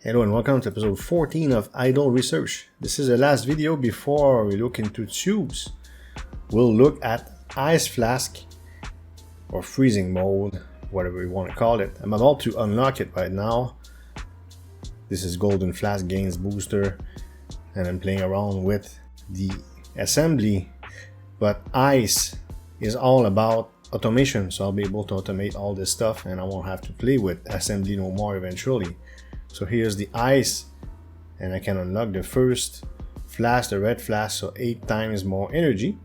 Hello and welcome to episode 14 of Idle Research. This is the last video before we look into tubes. We'll look at Ice Flask or freezing mode, whatever you want to call it. I'm about to unlock it right now. This is Golden Flasks Games Booster and I'm playing around with the assembly, but Ice is all about automation, so I'll be able to automate all this stuff and I won't have to play with assembly no more eventually. So here's the Ice, and I can unlock the first flask, the red flask, so 8 times more energy,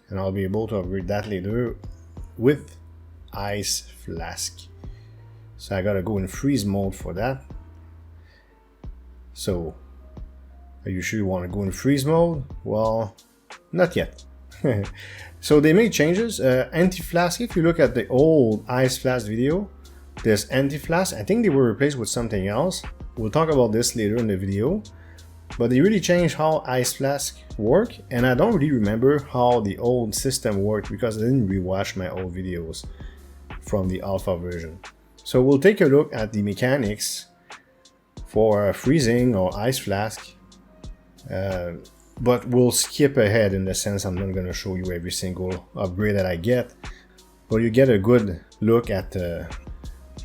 and I'll be able to upgrade that later with Ice Flask. So I gotta go in freeze mode for that. So are you sure you want to go in freeze mode? Well, not yet. So they made changes. Anti-flask, if you look at the old Ice Flask video, there's anti-flask. I think they were replaced with something else. We'll talk about this later in the video. But they really changed how Ice Flask work, and I don't really remember how the old system worked because I didn't rewatch my old videos from the alpha version. So we'll take a look at the mechanics for freezing or Ice Flask. But we'll skip ahead in the sense I'm not going to show you every single upgrade that I get. But you get a good look at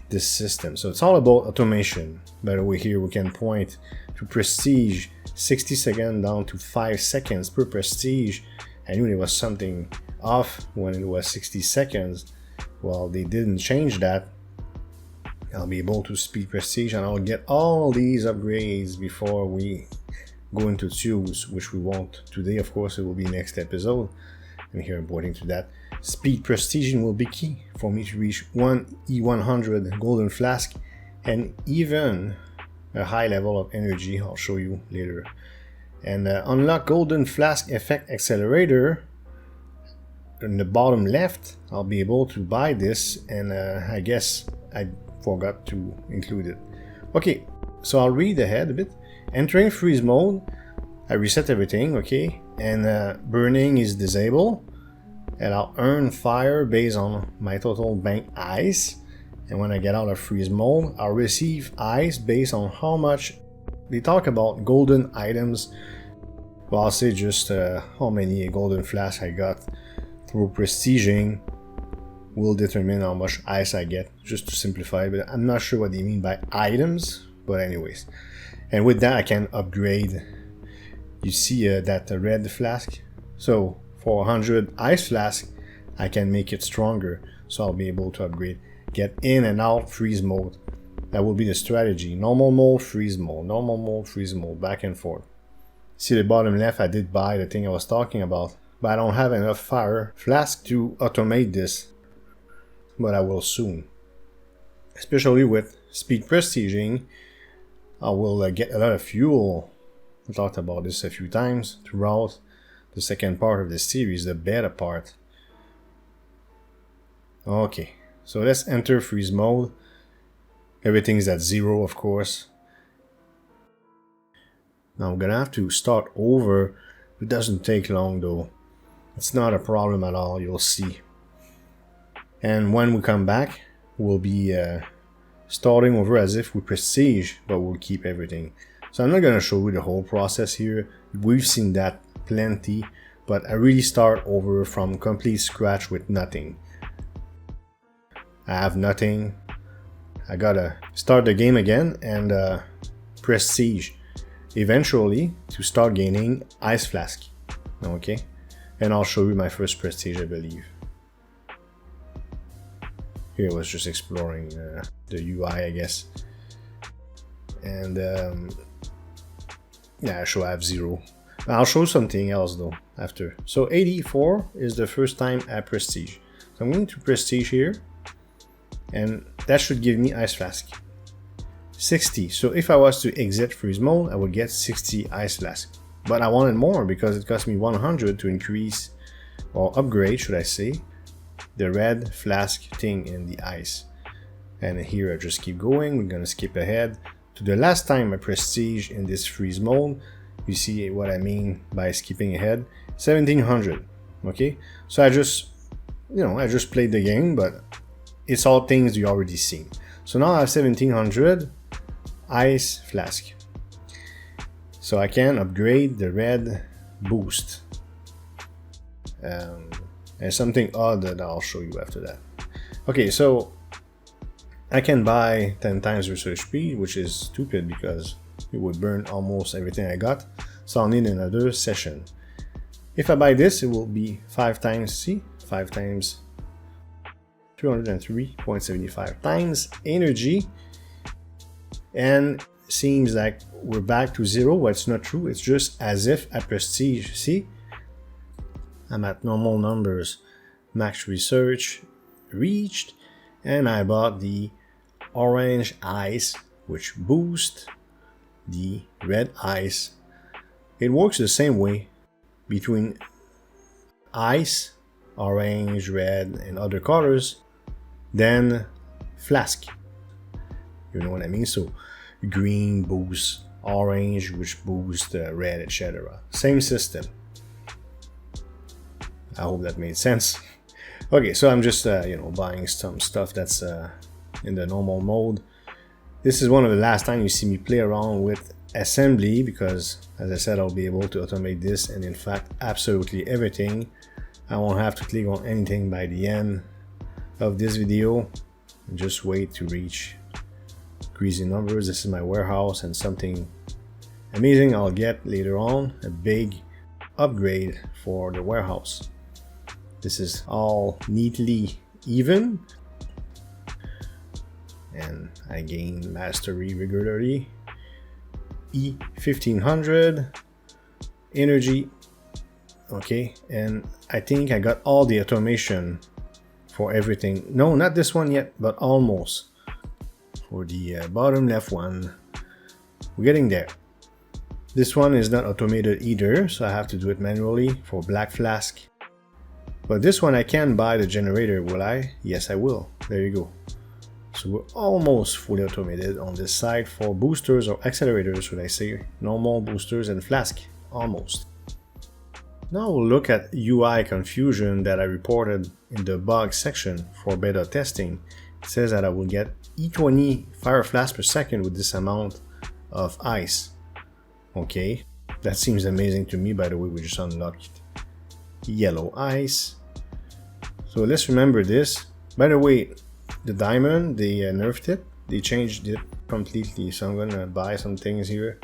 this system. So it's all about automation. By the way, here we can point to prestige, 60 seconds down to 5 seconds per prestige. I knew there was something off when it was 60 seconds. Well, they didn't change that. I'll be able to speed prestige and I'll get all these upgrades before we go into tubes, which we won't today. Of course, it will be next episode. And here I'm pointing to that. Speed prestiging will be key for me to reach 1 E100 Golden Flask and even a high level of energy. I'll show you later. And unlock Golden Flask Effect Accelerator. In the bottom left, I'll be able to buy this, and I guess I forgot to include it. Okay, so I'll read ahead a bit. Entering freeze mode, I reset everything, okay, and burning is disabled. And I'll earn fire based on my total bank ice. And when I get out of freeze mode, I'll receive ice based on how much they talk about golden items. Well, I'll say just how many golden flasks I got through prestiging will determine how much ice I get, just to simplify. But I'm not sure what they mean by items, but anyways. And with that, I can upgrade. You see that red flask. So for 100 Ice Flask, I can make it stronger, so I'll be able to upgrade. Get in and out freeze mode. That will be the strategy. Normal mode, freeze mode, normal mode, freeze mode, back and forth. See the bottom left, I did buy the thing I was talking about, but I don't have enough fire flask to automate this, but I will soon. Especially with speed prestiging, I will get a lot of fuel. I talked about this a few times throughout the second part of this series, the beta part. Okay, so let's enter freeze mode. Everything's at 0, of course. Now I'm gonna have to start over. It doesn't take long though. It's not a problem at all, you'll see. And when we come back, we'll be starting over as if we prestige, but we'll keep everything. So I'm not gonna show you the whole process here. We've seen that plenty, but I really start over from complete scratch with nothing. I have nothing. I gotta start the game again and prestige eventually to start gaining Ice Flask. Okay, and I'll show you my first prestige, I believe. Here I was just exploring the UI, I guess. And yeah, I have 0. I'll show something else though after. So 84 is the first time I prestige. So I'm going to prestige here, and that should give me Ice Flask. 60. So if I was to exit freeze mode, I would get 60 Ice Flask. But I wanted more because it cost me 100 to increase or upgrade, should I say, the red flask thing in the ice. And here I just keep going. We're gonna skip ahead to the last time I prestige in this freeze mode. You see what I mean by skipping ahead. 1700. Okay, so I just played the game, but it's all things you already seen. So now I have 1700. Ice Flask. So I can upgrade the red boost. There's something odd that I'll show you after that. Okay, so I can buy 10 times research speed, which is stupid because it would burn almost everything I got. So I'll need another session. If I buy this, it will be 5 times, see? 5 times 203.75 times energy. And seems like we're back to 0, but it's not true. It's just as if at prestige, see? I'm at normal numbers. Max research reached, and I bought the orange ice, which boosts the red ice. It works the same way between ice, orange, red, and other colors, then flask. You know what I mean? So green boosts orange, which boosts red, etc. Same system. I hope that made sense. Okay, so I'm just buying some stuff that's in the normal mode. This is one of the last time you see me play around with assembly because, as I said, I'll be able to automate this and in fact absolutely everything. I won't have to click on anything by the end of this video. Just wait to reach crazy numbers. This is my warehouse, and something amazing I'll get later on, a big upgrade for the warehouse. This is all neatly even, and I gain mastery regularly. E1500 energy. Okay, and I think I got all the automation for everything. No, not this one yet, but almost. For the bottom left one, we're getting there. This one is not automated either, so I have to do it manually for black flask. But this one I can buy the generator, will I? Yes, I will. There you go. So we're almost fully automated on this side for boosters or accelerators, should I say, normal boosters and flask, almost. Now we'll look at UI confusion that I reported in the bug section for beta testing. It says that I will get E20 fire flasks per second with this amount of ice. Okay, that seems amazing to me. By the way, we just unlocked yellow ice. So let's remember this. By the way, the diamond, they nerfed it. They changed it completely. So I'm gonna buy some things here,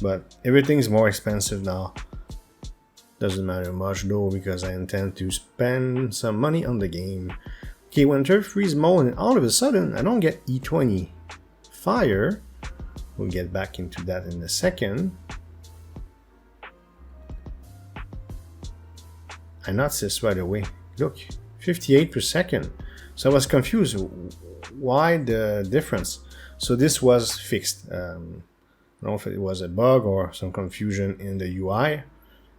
but everything's more expensive now. Doesn't matter much though, because I intend to spend some money on the game. Okay, when turf freeze mode, and all of a sudden I don't get E20 fire. We'll get back into that in a second. I noticed this right away. Look, 58 per second. So I was confused. Why the difference? So this was fixed. I don't know if it was a bug or some confusion in the UI.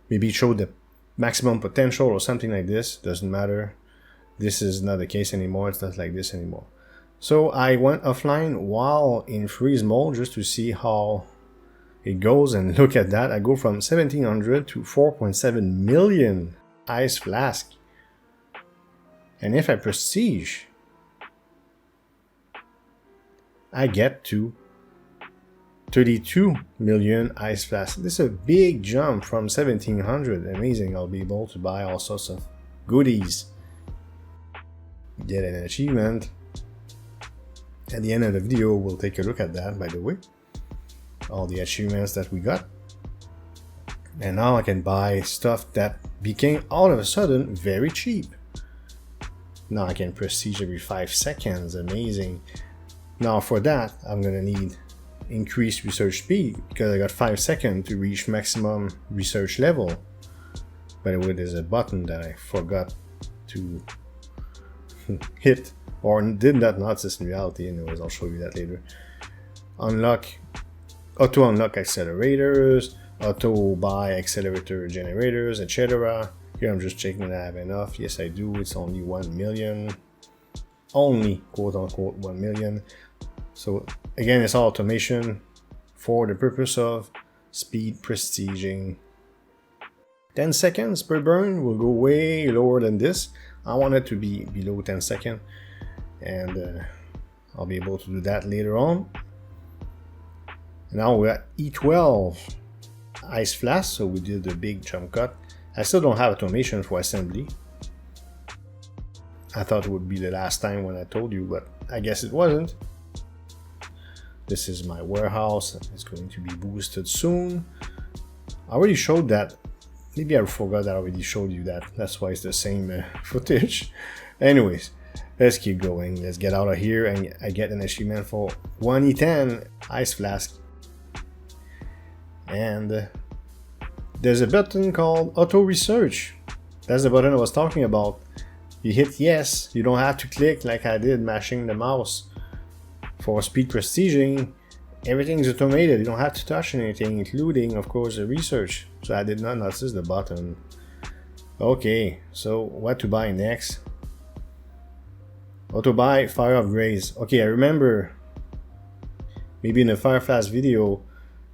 Maybe it showed the maximum potential or something like this. Doesn't matter. This is not the case anymore. It's not like this anymore. So I went offline while in freeze mode just to see how it goes, and look at that. I go from 1700 to 4.7 million ice flask. And if I prestige, I get to 32 million ice flasks. This is a big jump from 1700. Amazing. I'll be able to buy all sorts of goodies. Get an achievement. At the end of the video, we'll take a look at that, by the way. All the achievements that we got. And now I can buy stuff that became all of a sudden very cheap. Now I can prestige every 5 seconds. Amazing. Now for that, I'm gonna need increased research speed because I got 5 seconds to reach maximum research level. By the way, there's a button that I forgot to hit, or did not notice in reality. Anyways, I'll show you that later. Unlock, auto unlock accelerators, auto buy accelerator generators, etc. Here I'm just checking that I have enough. Yes, I do. It's only 1 million. Only quote unquote 1 million. So again, it's all automation for the purpose of speed prestiging. 10 seconds per burn will go way lower than this. I want it to be below 10 seconds, and I'll be able to do that later on. Now we're at E12 Ice Flasks, so we did the big jump cut. I still don't have automation for assembly. I thought it would be the last time when I told you, but I guess it wasn't. This is my warehouse. It's going to be boosted soon. I already showed that. Maybe I forgot that I already showed you that. That's why it's the same footage. Anyways, let's keep going. Let's get out of here, and I get an achievement for 1E10 Ice Flask. And there's a button called Auto Research. That's the button I was talking about. You hit yes. You don't have to click like I did mashing the mouse. For speed prestiging, everything's automated. You don't have to touch anything, including, of course, the research. So I did not notice the button. Okay, so what to buy next? Auto buy fire upgrades. Okay, I remember maybe in a Fire Flask video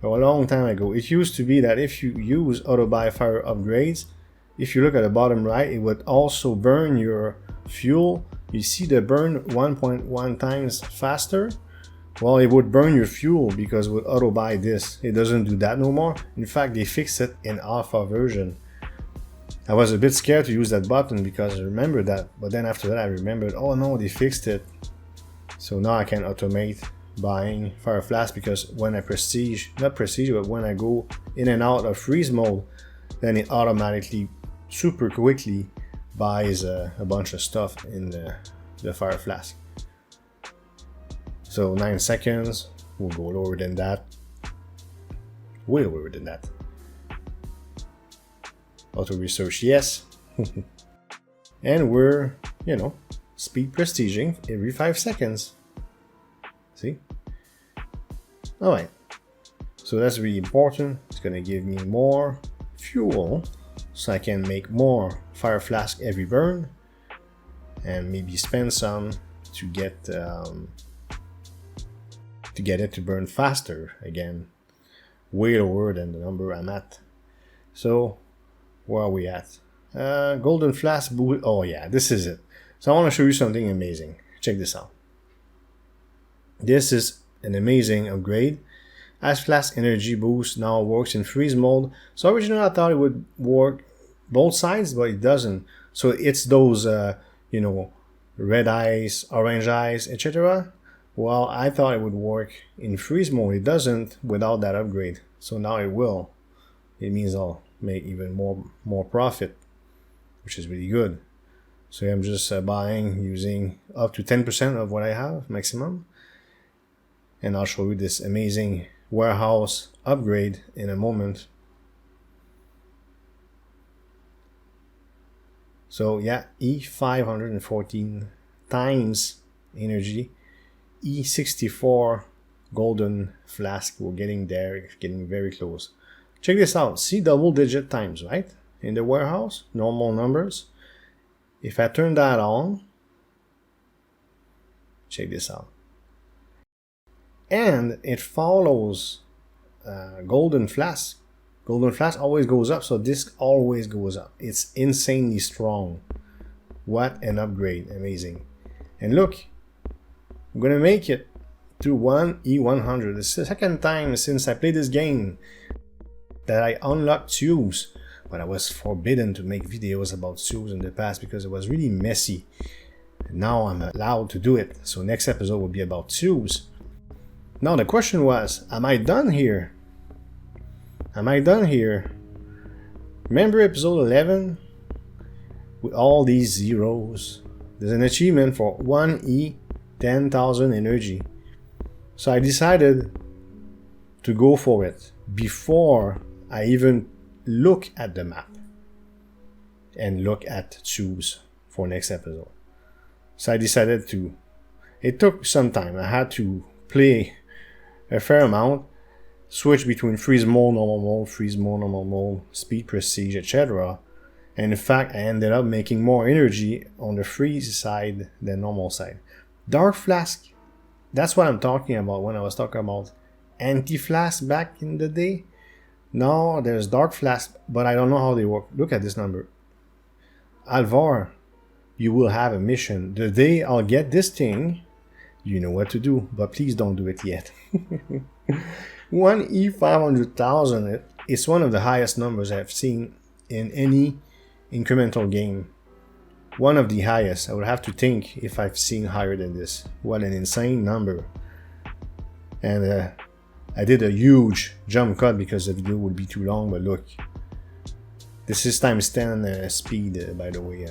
a long time ago, it used to be that if you use auto buy fire upgrades, if you look at the bottom right, it would also burn your fuel. You see the burn 1.1 times faster. Well, it would burn your fuel because with auto buy this, it doesn't do that no more. In fact, they fixed it in alpha version. I was a bit scared to use that button because I remembered that, but then after that I remembered, oh no, they fixed it. So now I can automate buying Fire Flask, because when I not prestige, but when I go in and out of freeze mode, then it automatically, super quickly buys a bunch of stuff in the Fire Flask. So 9 seconds, we'll go lower than that, way lower than that. Auto research, yes. And we're, you know, speed prestiging every 5 seconds. See? Alright, so that's really important. It's gonna give me more fuel so I can make more Fire Flask every burn, and maybe spend some to get it to burn faster again, way lower than the number I'm at. So where are we at? Golden Flask boost. Oh yeah, this is it. So I want to show you something amazing. Check this out. This is an amazing upgrade. Ice Flask energy boost now works in freeze mode. So originally I thought it would work both sides, but it doesn't. So it's those you know, red ice, orange ice, etc. Well, I thought it would work in freeze mode. It doesn't without that upgrade. So now it will. It means I'll make even more profit, which is really good. So I'm just buying using up to 10% of what I have maximum. And I'll show you this amazing warehouse upgrade in a moment. So yeah, E514 times energy, E64 Golden Flask. We're getting there, getting very close. Check this out. See double digit times, right? In the warehouse, normal numbers. If I turn that on, check this out. And it follows Golden Flask. Golden Flask always goes up, so this always goes up. It's insanely strong. What an upgrade. Amazing. And look, I'm gonna make it to 1E100. It's the second time since I played this game that I unlocked tubes, but I was forbidden to make videos about tubes in the past because it was really messy. Now I'm allowed to do it, so next episode will be about tubes. Now the question was, am I done here? Am I done here? Remember episode 11? With all these zeros, there's an achievement for 1E 10,000 energy. So I decided to go for it before I even look at the map and look at tubes for next episode. So I decided to, it took some time. I had to play a fair amount, switch between freeze mode, normal mode, freeze mode, normal mode, speed, prestige, etc. And in fact, I ended up making more energy on the freeze side than normal side. Dark Flask, that's what I'm talking about when I was talking about anti-flask back in the day. Now there's Dark Flask, but I don't know how they work. Look at this number. Alvar, you will have a mission. The day I'll get this thing, you know what to do, but please don't do it yet. 1E 500,000. It's one of the highest numbers I've seen in any incremental game. One of the highest. I would have to think if I've seen higher than this. What an insane number. And I did a huge jump cut because the video would be too long, but look. This is times 10 speed, by the way.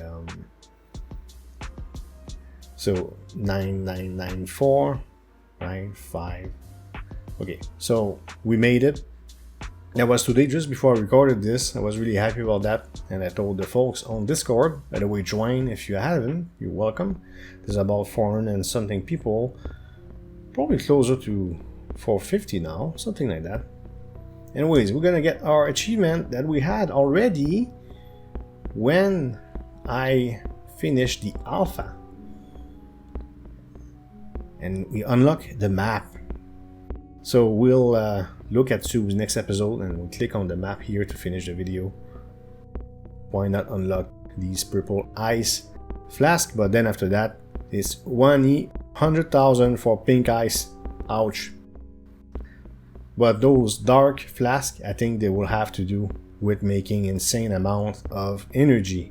So 9994, 95. Okay, so we made it. That was today, just before I recorded this. I was really happy about that, and I told the folks on Discord, by the way, join if you haven't, you're welcome. There's about 400 and something people, probably closer to 450 now, something like that. Anyways, we're gonna get our achievement that we had already when I finished the alpha. And we unlock the map. So we'll look at Sub's next episode and we'll click on the map here to finish the video. Why not unlock these purple ice flask? But then after that, it's 1E 100,000 for pink ice. Ouch. But those dark flasks, I think they will have to do with making insane amount of energy.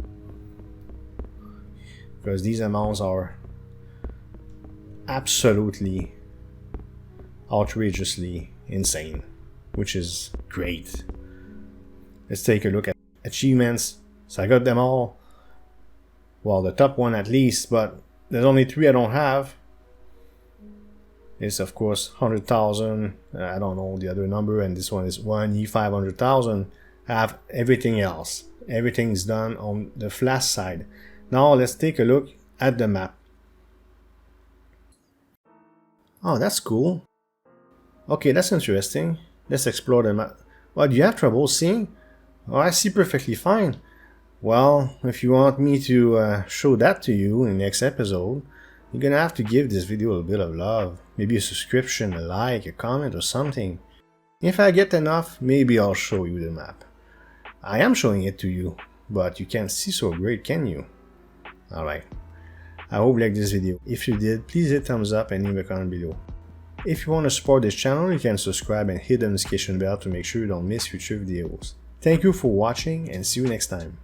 Because these amounts are absolutely outrageously insane, which is great. Let's take a look at achievements. So I got them all, well, the top one at least, but there's only 3 I don't have. It's of course 100,000, I don't know the other number, and this one is 1E 500,000. I have everything else. Everything's done on the flask side. Now let's take a look at the map. Oh, that's cool. Okay, that's interesting. Let's explore the map. Well, do you have trouble seeing? Oh, I see perfectly fine. Well, if you want me to show that to you in the next episode, you're gonna have to give this video a bit of love. Maybe a subscription, a like, a comment or something. If I get enough, maybe I'll show you the map. I am showing it to you, but you can't see so great, can you? Alright. I hope you liked this video. If you did, please hit thumbs up and leave a comment below. If you want to support this channel, you can subscribe and hit the notification bell to make sure you don't miss future videos. Thank you for watching and see you next time.